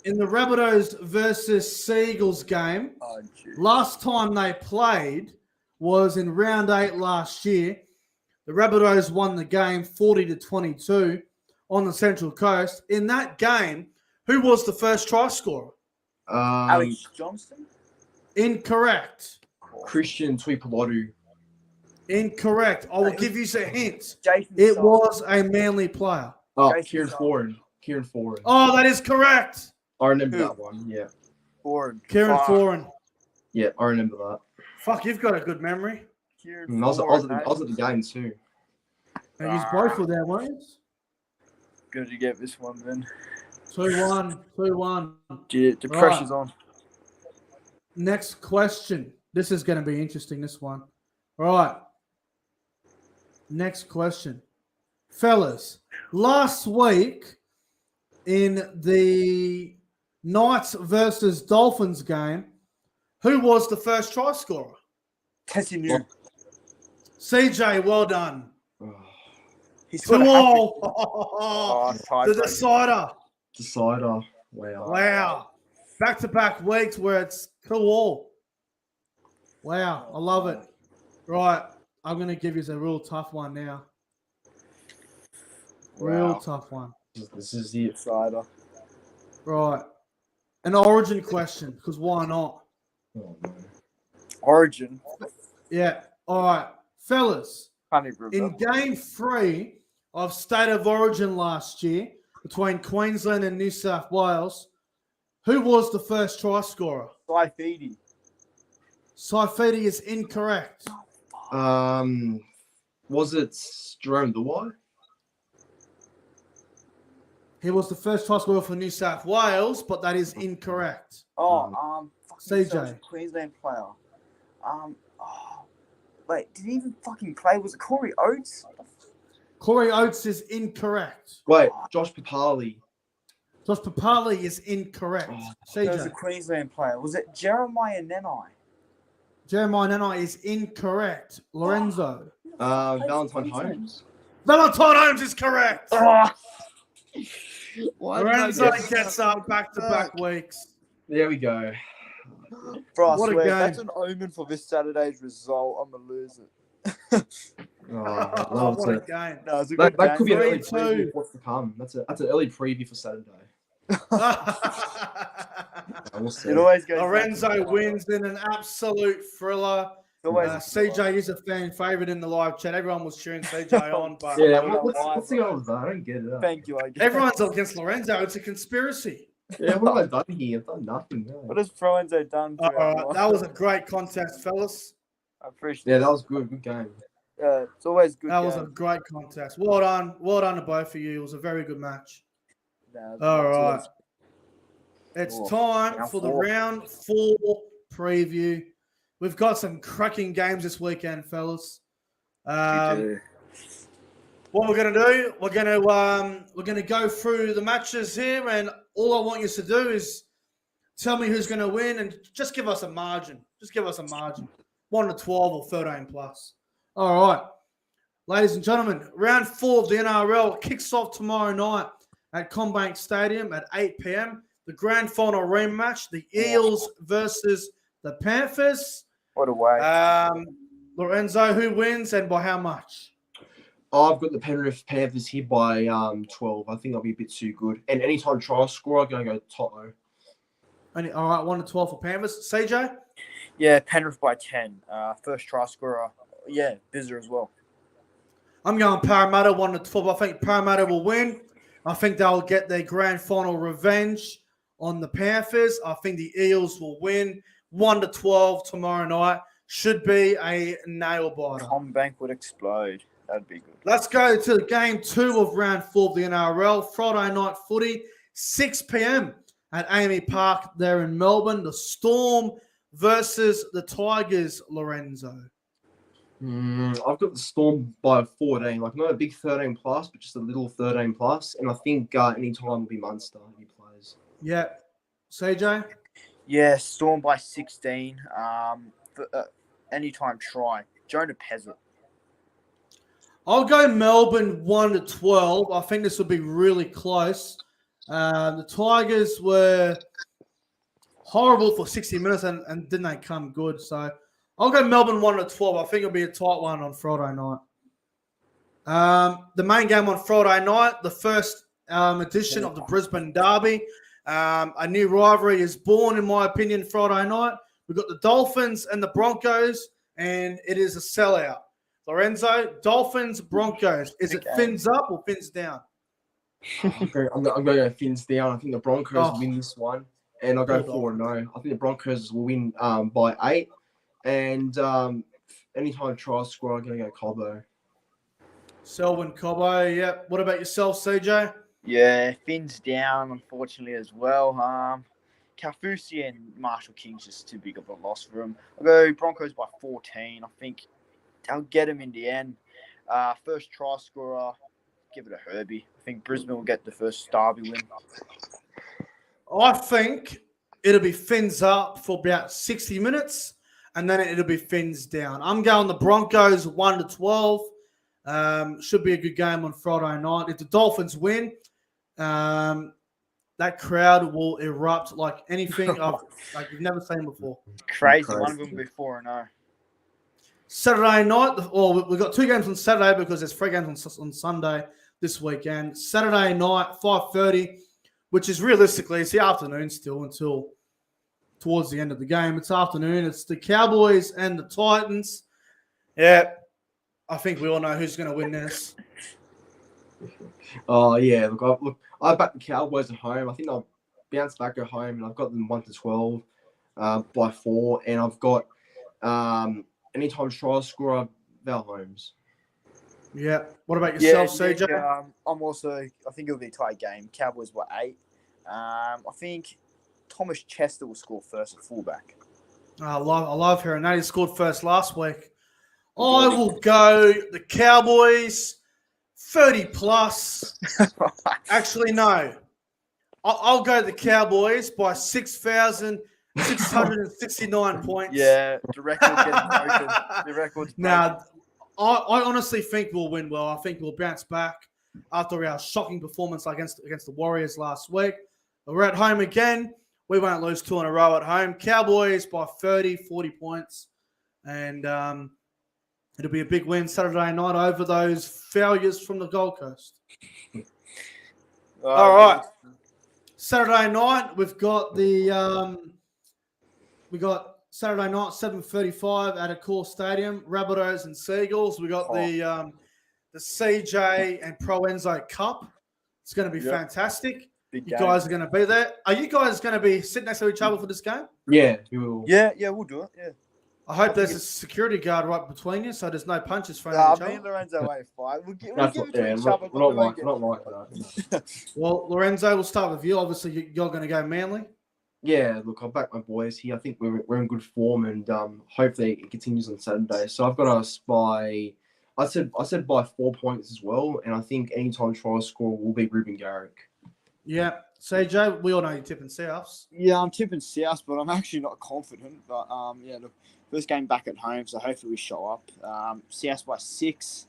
In the Rabbitohs versus Seagulls game, Oh, geez. last time they played was in round 8 last year. The Rabbitohs won the game 40-22 on the Central Coast. In that game, who was the first try scorer? Alex Johnston? Incorrect. Christian Tuipulotu. Incorrect. I will give you some hints. Jason It Salt. was a Manly player. Oh, Jason Kieran Salt. Foran. Kieran Foran. Oh, that is correct. I remember Who? that one. Yeah. Foran. Kieran Fuck. Foran. Yeah, I remember that. Fuck, you've got a good memory. Kieran And I was Foran, at the game too. And you both were there, weren't you? Good to get this one then. 2-1. 2-1. The pressure's on. Next question. This is going to be interesting, this one. All right. Next question. Fellas, last week in the Knights versus Dolphins game, who was the first try scorer? Tessie New. CJ, well done. He's got 2 a hat-trick. all. The tiebreaker. decider. Decider. Wow. Wow. Back-to-back weeks where it's 2 all. Wow. I love it. Right. I'm going to give you a real tough one now. Real Wow. tough one. This is it. Decider. Right. An origin question, because why not? Oh, man. Origin. Yeah. All right. Fellas, Honey River. in game 3 of State of Origin last year between Queensland and New South Wales, who was the first try scorer? Saifidi. Saifidi is incorrect. Was it Jerome Luai? He was the first try scorer for New South Wales, but that is incorrect. Fucking CJ. so it's a Queensland player. Wait, did he even fucking play? Was it Corey Oates? Corey Oates is incorrect. Wait, Josh Papali. Josh Papali is incorrect. It was a CJ. Queensland player. Was it Jeremiah Nenai? Jeremiah Nanai is incorrect. Lorenzo. Valentine Holmes. Valentine Holmes is correct. Oh, Lorenzo gets up back-to-back weeks. There we go. bro, I What a swear, game. that's an omen for this Saturday's result. I'm going to lose it. Oh, what a game. No, it's a good That could be an game. early 3-2. preview of what's to come. That's an early preview for Saturday. We'll see. It always goes Lorenzo wins in an absolute thriller. It's always CJ is a fan favourite in the live chat. Everyone was cheering CJ on, but Yeah, I don't know what's why, the odds? I don't get it. Thank you, I guess. everyone's against Lorenzo. It's a conspiracy. Yeah, what have I done here? I've done nothing. No. What has ProEnzo done to All right, everyone? that was a great contest, fellas. I appreciate Yeah, that was good. Good game. it. It's always good. That was a games. great contest. Well done. Well done to both of you. It was a very good match. Nah, it's All always- right. It's Oh, time round for the 4. round 4 preview. We've got some cracking games this weekend, fellas. What we're gonna do? We're gonna go through the matches here, and all I want you to do is tell me who's gonna win, and just give us a margin. Just give us a margin, 1 to 12 or 13 plus. All right, ladies and gentlemen, round 4 of the NRL kicks off tomorrow night at CommBank Stadium at 8 p.m. The grand final rematch: the Eels versus the Panthers. What a way. Lorenzo, who wins and by how much? I've got the Penrith Panthers here by 12. I think I'll be a bit too good. And anytime try score, I'm going to go Toto. All right, 1 to 12 for Panthers. CJ? Yeah, Penrith by 10. First try scorer. Yeah, Bizzer as well. I'm going Parramatta 1 to 12. I think Parramatta will win. I think they'll get their grand final revenge on the Panthers. I think the Eels will win 1 to 12 tomorrow night. Should be a nail biter. Tom Bank would explode. That'd be good. Let's go to game 2 of round 4 of the NRL. Friday night footy, 6 p.m. at AME Park there in Melbourne. The Storm versus the Tigers, Lorenzo. I've got the Storm by 14. Like, not a big 13 plus, but just a little 13 plus. And I think any time will be Munster. He plays. Yeah. CJ? Yeah, Storm by 16. Anytime try. Jonah Pezzett. I'll go Melbourne 1 to 12. I think this will be really close. The Tigers were horrible for 60 minutes and didn't they come good. So I'll go Melbourne 1 to 12. I think it'll be a tight one on Friday night. The main game on Friday night, the first edition of the Brisbane Derby. A new rivalry is born, in my opinion, Friday night. We've got the Dolphins and the Broncos, and it is a sellout. Lorenzo, Dolphins, Broncos. Is it fins up or fins down? I'm going to go fins down. I think the Broncos win this one, and I'll go 4-0. I think the Broncos will win by 8. And anytime try score, I'm going to go Cobbo. Selwyn Cobbo, yep. What about yourself, CJ? Yeah, fins down, unfortunately, as well. Kaufusi and Marshall King's just too big of a loss for him. I'll go Broncos by 14. I think they'll get him in the end. First try scorer, give it a Herbie. I think Brisbane will get the first Derby win. I think it'll be fins up for about 60 minutes, and then it'll be fins down. I'm going the Broncos 1 to 12. Should be a good game on Friday night. If the Dolphins win, that crowd will erupt like anything like you've never seen before. Crazy. One of them will be 4-0. Saturday night, we've got 2 games on Saturday because there's 3 games on Sunday this weekend. Saturday night, 5:30, which is realistically, it's the afternoon still until towards the end of the game. It's afternoon. It's the Cowboys and the Titans. Yeah, I think we all know who's going to win this. Oh, yeah. Look, I backed the Cowboys at home. I think I'll bounce back at home, and I've got them 1 to 12 by 4. And I've got anytime try scorer, Val Holmes. Yeah. What about yourself, CJ? Nick, I think it'll be a tight game. Cowboys by 8. I think Thomas Chester will score first at fullback. I love hearing that. He scored first last week. I will go the Cowboys 30 plus. Actually, no. I'll go the Cowboys by 6,669 points. Yeah, the record getting broken. The record's broken. Now, I honestly think we'll win well. I think we'll bounce back after our shocking performance against the Warriors last week. We're at home again. We won't lose 2 in a row at home. Cowboys by 30, 40 points. And it'll be a big win Saturday night over those failures from the Gold Coast. All right. Saturday night, we've got Saturday night, 7:35 at Accor Stadium, Rabbitohs and Seagulls. We got the CJ and ProEnzo Cup. It's going to be fantastic. You guys are going to be there. Are you guys going to be sitting next to each other for this game? Yeah, we will. Yeah, we'll do it. Yeah. I hope there's a security guard right between you, so there's no punches thrown at each Me other. and Lorenzo won't fight. We'll give That's it what, to yeah, each not other. like that. Well, Lorenzo, we'll start with you. Obviously, you're going to go Manly. Yeah, look, I'll back my boys here. I think we're in good form, and hopefully it continues on Saturday. So I've got us by, I said by 4 points as well, and I think anytime try score will be Ruben Garrick. Yeah, CJ, we all know you're tipping Souths. Yeah, I'm tipping South, but I'm actually not confident. But yeah, look, first game back at home, so hopefully we show up. South by 6.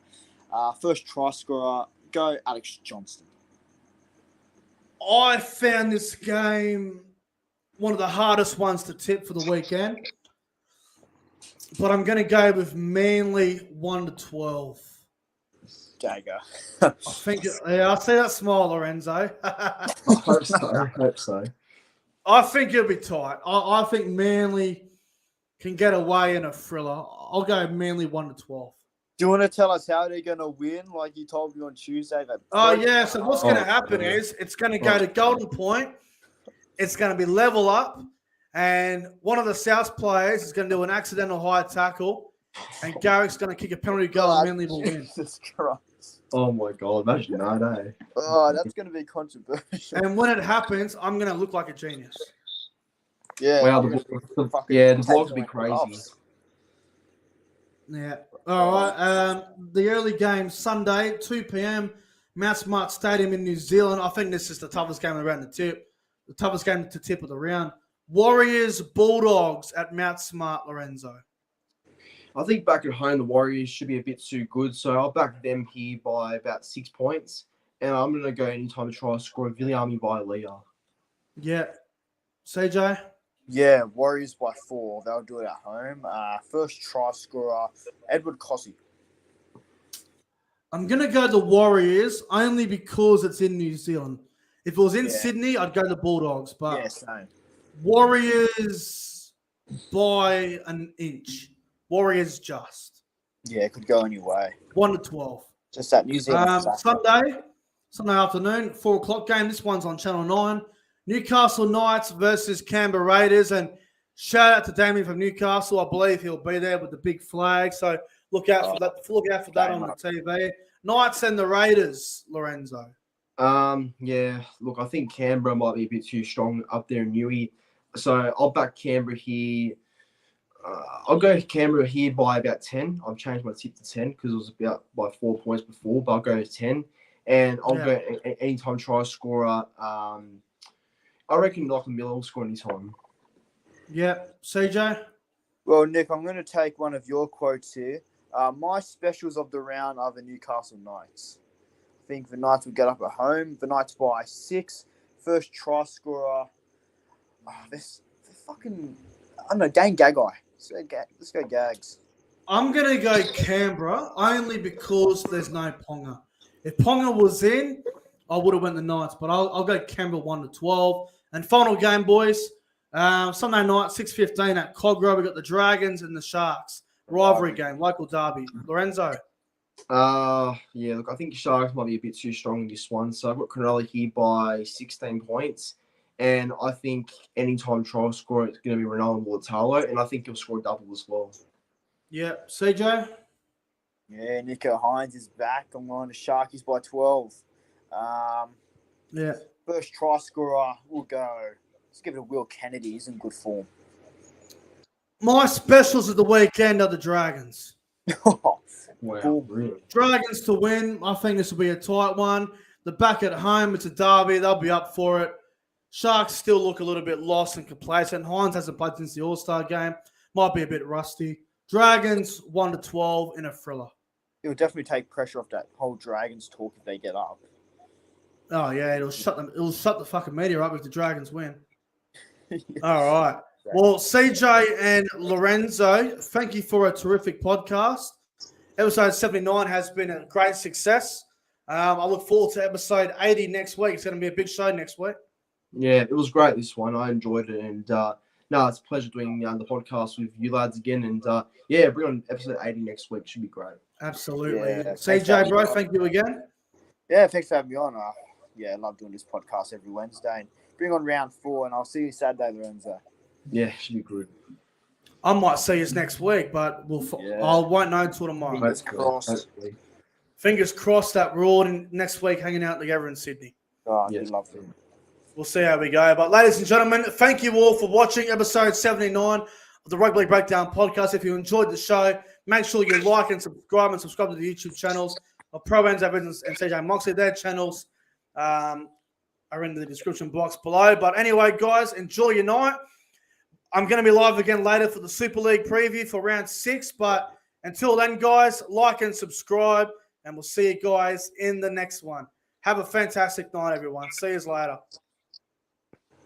First try scorer, go Alex Johnston. I found this game one of the hardest ones to tip for the weekend, but I'm going to go with Manly 1 to 12. Jaga. I think, I see that smile, Lorenzo. I hope so. I hope so. I think it'll be tight. I think Manly can get away in a thriller. I'll go Manly 1-12. Do you want to tell us how they're going to win, like you told me on Tuesday? Oh, yeah. So what's going to happen is it's going to go to Golden Point. It's going to be level up. And one of the South players is going to do an accidental high tackle. And Garrick's going to kick a penalty goal and Manly will win. Jesus Christ. Oh my God! Imagine that, eh? Oh, that's going to be controversial. And when it happens, I'm going to look like a genius. Yeah. Wow, I'm the gonna fucking vlogs take will be my crazy. gloves. Yeah. All right. The early game Sunday, 2 p.m. Mount Smart Stadium in New Zealand. I think this is the toughest game around the tip. The toughest game to tip of the round. Warriors Bulldogs at Mount Smart, Lorenzo. I think back at home, the Warriors should be a bit too good, so I'll back them here by about 6 points. And I'm going to go anytime to try to score Viliami by Leah. Yeah. CJ? Yeah, Warriors by 4. They'll do it at home. First try scorer, Edward Cossey. I'm going to go the Warriors only because it's in New Zealand. If it was in Sydney, I'd go the Bulldogs. But Yeah, same. Warriors by an inch. Warriors just. Yeah, it could go any way. 1-12. Just that New Zealand. Sunday afternoon, 4 o'clock game. This one's on Channel 9. Newcastle Knights versus Canberra Raiders. And shout out to Damien from Newcastle. I believe he'll be there with the big flag. So look out for that. Look out for that on the TV. Knights and the Raiders, Lorenzo. Yeah. Look, I think Canberra might be a bit too strong up there in Newey. So I'll back Canberra here. I'll go Canberra here by about 10. I've changed my tip to 10 because it was about by 4 points before, but I'll go 10. And I'll go anytime try scorer. I reckon Lachlan Miller will score anytime. Yeah. CJ? Well, Nick, I'm going to take one of your quotes here. My specials of the round are the Newcastle Knights. I think the Knights will get up at home. The Knights by 6. First try scorer. This fucking... I don't know, Dane Gagai. Let's go Gags. I'm going to go Canberra only because there's no Ponga. If Ponga was in, I would have went the Knights, but I'll go Canberra 1-12. And final game, boys. Sunday night, 6:15 at Cogra. We've got the Dragons and the Sharks. Rivalry game, local derby. Lorenzo? Yeah, look, I think Sharks might be a bit too strong in this one. So I've got Cronulla here by 16 points. And I think anytime trial scorer, it's going to be Ronaldo Mulatalo. And I think he'll score a double as well. Yeah. CJ? Yeah, Nico Hines is back. I'm going to Sharkies by 12. Yeah. First try scorer, we'll go. Let's give it to Will Kennedy. He's in good form. My specials of the weekend are the Dragons. Wow, really? Dragons to win. I think this will be a tight one. The back at home, it's a derby. They'll be up for it. Sharks still look a little bit lost and complacent. Hines hasn't played since the All-Star game. Might be a bit rusty. Dragons 1-12 in a thriller. It'll definitely take pressure off that whole Dragons talk if they get up. Oh yeah, it'll shut the fucking media up if the Dragons win. All right. Well, CJ and Lorenzo, thank you for a terrific podcast. Episode 79 has been a great success. I look forward to episode 80 next week. It's going to be a big show next week. Yeah, it was great, this one. I enjoyed it. And, it's a pleasure doing the podcast with you lads again. And, bring on episode 80 next week. Should be great. Absolutely. Yeah, CJ, bro, thank you again. Yeah, thanks for having me on. I love doing this podcast every Wednesday. And bring on round 4, and I'll see you Saturday, Lorenzo. Yeah, should be good. I might see you next week, but I won't know until tomorrow. Fingers crossed. Fingers crossed that we're all next week hanging out together in Sydney. Oh, yes. Lovely. We'll see how we go. But ladies and gentlemen, thank you all for watching episode 79 of the Rugby Breakdown podcast. If you enjoyed the show, make sure you like and subscribe to the YouTube channels of ProEnzo and CJ MOXLEY. Their channels are in the description box below. But anyway, guys, enjoy your night. I'm going to be live again later for the Super League preview for round 6. But until then, guys, like and subscribe, and we'll see you guys in the next one. Have a fantastic night, everyone. See you later.